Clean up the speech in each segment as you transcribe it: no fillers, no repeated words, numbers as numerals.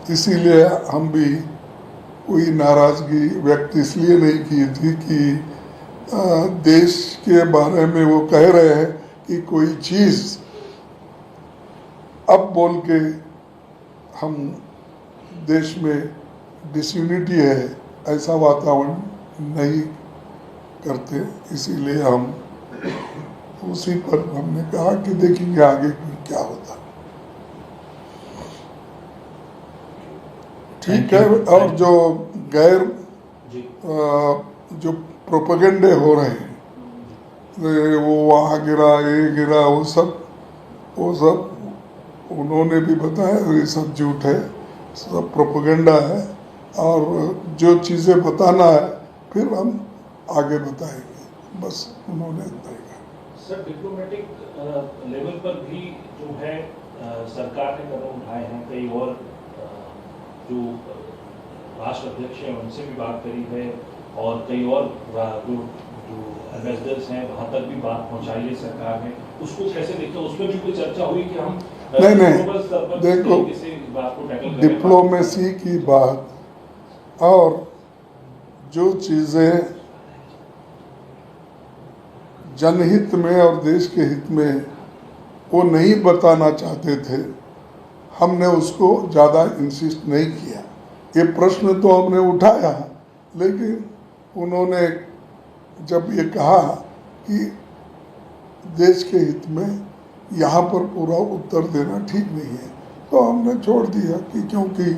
इसीलिए हम भी कोई नाराज़गी व्यक्त इसलिए नहीं की थी कि देश के बारे में वो कह रहे हैं कि कोई चीज़ अब बोल के हम देश में डिसयूनिटी है ऐसा वातावरण नहीं करते। इसीलिए हम उसी पर हमने कहा कि देखेंगे आगे क्या होता। ठीक है। और जो गैर जो प्रोपेगेंडे हो रहे हैं वो वहाँ गिरा ये गिरा वो सब उन्होंने भी बताया ये सब झूठ है, सब प्रोपेगेंडा है। और जो चीज़ें बताना है फिर हम आगे बताएंगे, बस उन्होंने इतना ही कहा। सर, डिप्लोमेटिक लेवल पर भी जो है सरकार ने कदम उठाए हैं, कई और जो राष्ट्र अध्यक्ष हैं उनसे भी बात करी है और कई और जो एम्बेसडर्स हैं वहाँ तक भी बात पहुँचाई है सरकार ने। उसको कैसे देखते हो? उसमें भी कोई चर्चा हुई कि हम नहीं देखो, डिप्लोमेसी की बात और जो चीज़ें जनहित में और देश के हित में वो नहीं बताना चाहते थे, हमने उसको ज़्यादा इंसिस्ट नहीं किया। ये प्रश्न तो हमने उठाया, लेकिन उन्होंने जब ये कहा कि देश के हित में यहाँ पर पूरा उत्तर देना ठीक नहीं है, तो हमने छोड़ दिया कि क्योंकि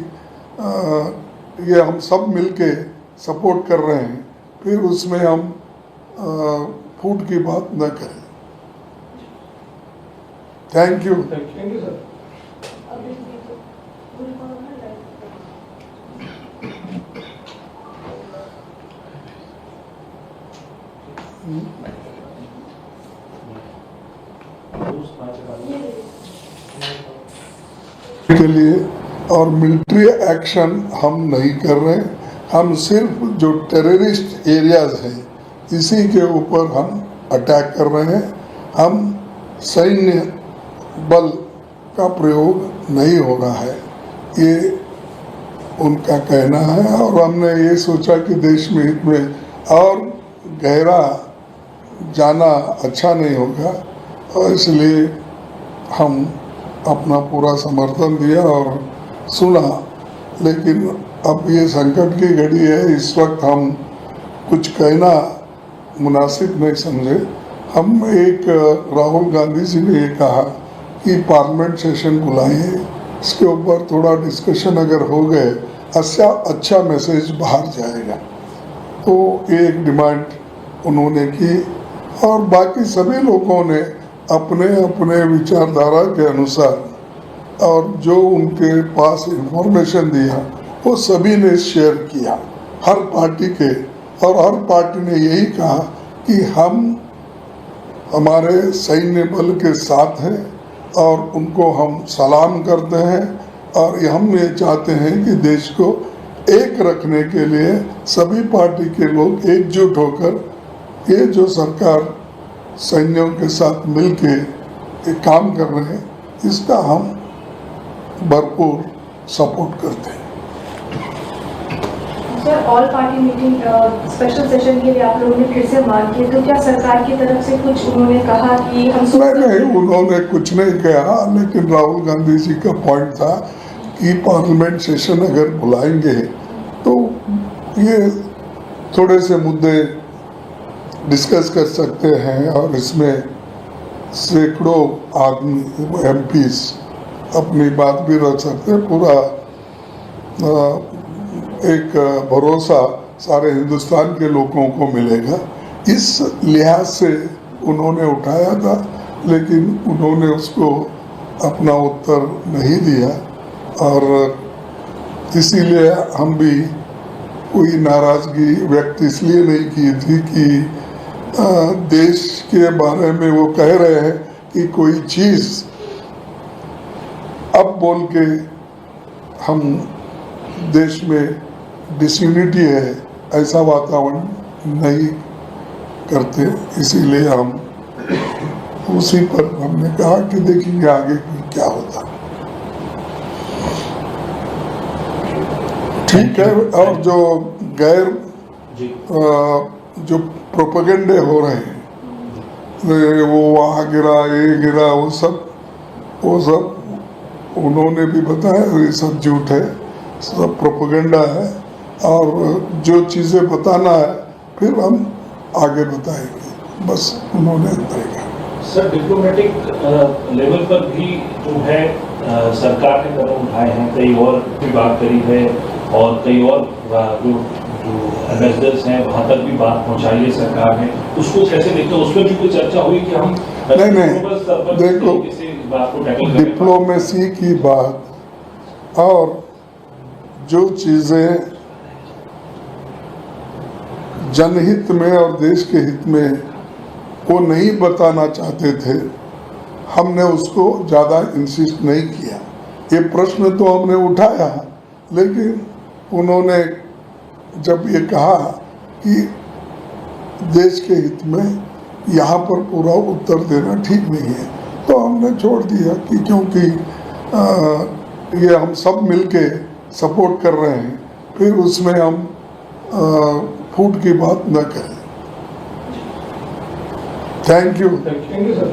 ये हम सब मिलके सपोर्ट कर रहे हैं, फिर उसमें हम फूट की बात न करें। Thank you. Thank you sir. के लिए और मिलिट्री एक्शन हम नहीं कर रहे, हम सिर्फ जो टेररिस्ट एरियाज हैं इसी के ऊपर हम अटैक कर रहे हैं। हम सैन्य बल का प्रयोग नहीं हो रहा है, ये उनका कहना है। और हमने ये सोचा कि देश में हित में और गहरा जाना अच्छा नहीं होगा, और इसलिए हम अपना पूरा समर्थन दिया और सुना। लेकिन अब ये संकट की घड़ी है, इस वक्त हम कुछ कहना मुनासिब नहीं समझे। हम एक राहुल गांधी जी ने ये कहा कि पार्लियामेंट सेशन बुलाइए, इसके ऊपर थोड़ा डिस्कशन अगर हो गए अच्छा मैसेज बाहर जाएगा। तो एक डिमांड उन्होंने की और बाकी सभी लोगों ने अपने अपने विचारधारा के अनुसार और जो उनके पास इंफॉर्मेशन दिया वो सभी ने शेयर किया, हर पार्टी के। और हर पार्टी ने यही कहा कि हम हमारे सैन्य बल के साथ हैं और उनको हम सलाम करते हैं, और हम ये चाहते हैं कि देश को एक रखने के लिए सभी पार्टी के लोग एकजुट होकर ये जो सरकार सैन्यों के साथ मिलके एक काम कर रहे हैं, इसका हम भरपूर सपोर्ट करते हैं। Sir, all party meeting special session के लिए आप लोगों ने फिर से मांग की, तो क्या सरकार की तरफ से कुछ उन्होंने कहा कि हम नहीं, उन्होंने कुछ नहीं कहा, लेकिन राहुल गांधी जी का पॉइंट था कि पार्लियामेंट सेशन अगर बुलाएंगे तो ये थोड़े से मुद्दे डिस्कस कर सकते हैं और इसमें सैकड़ों आदमी एमपीज अपनी बात भी रख सकते हैं। पूरा एक भरोसा सारे हिंदुस्तान के लोगों को मिलेगा, इस लिहाज से उन्होंने उठाया था, लेकिन उन्होंने उसको अपना उत्तर नहीं दिया। और इसीलिए हम भी कोई नाराज़गी व्यक्त इसलिए नहीं की थी कि देश के बारे में वो कह रहे हैं कि कोई चीज़ अब बोल के हम देश में डिसयूनिटी है ऐसा वातावरण नहीं करते। इसीलिए हम उसी पर हमने कहा कि देखेंगे आगे क्या होता। ठीक है। और जो गैर जी जो प्रोपेगेंडे हो रहे हैं, वो वहाँ गिरा, ये गिरा, वो सब उन्होंने भी बताया, ये सब झूठ है, सब प्रोपेगेंडा है। और जो चीज़ें बताना है फिर हम आगे बताएंगे, बस उन्होंने इतना ही कहा। सर, डिप्लोमेटिक लेवल पर भी जो है सरकार ने कदम उठाए हैं, कई और भी बात करी है और कई और जो एम्बेसडर्स हैं वहाँ तक भी बात पहुँचाई है सरकार ने। उसको कैसे देखते हो? उसमें भी कोई चर्चा हुई कि हम नहीं, देखो, इस बात को टैकल करें? डिप्लोमेसी की बात और जो चीज़ें जनहित में और देश के हित में वो नहीं बताना चाहते थे, हमने उसको ज़्यादा इंसिस्ट नहीं किया। ये प्रश्न तो हमने उठाया, लेकिन उन्होंने जब ये कहा कि देश के हित में यहाँ पर पूरा उत्तर देना ठीक नहीं है, तो हमने छोड़ दिया कि क्योंकि ये हम सब मिलके सपोर्ट कर रहे हैं, फिर उसमें हम फूट की बात न करें। Thank you. Thank you sir.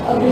अभी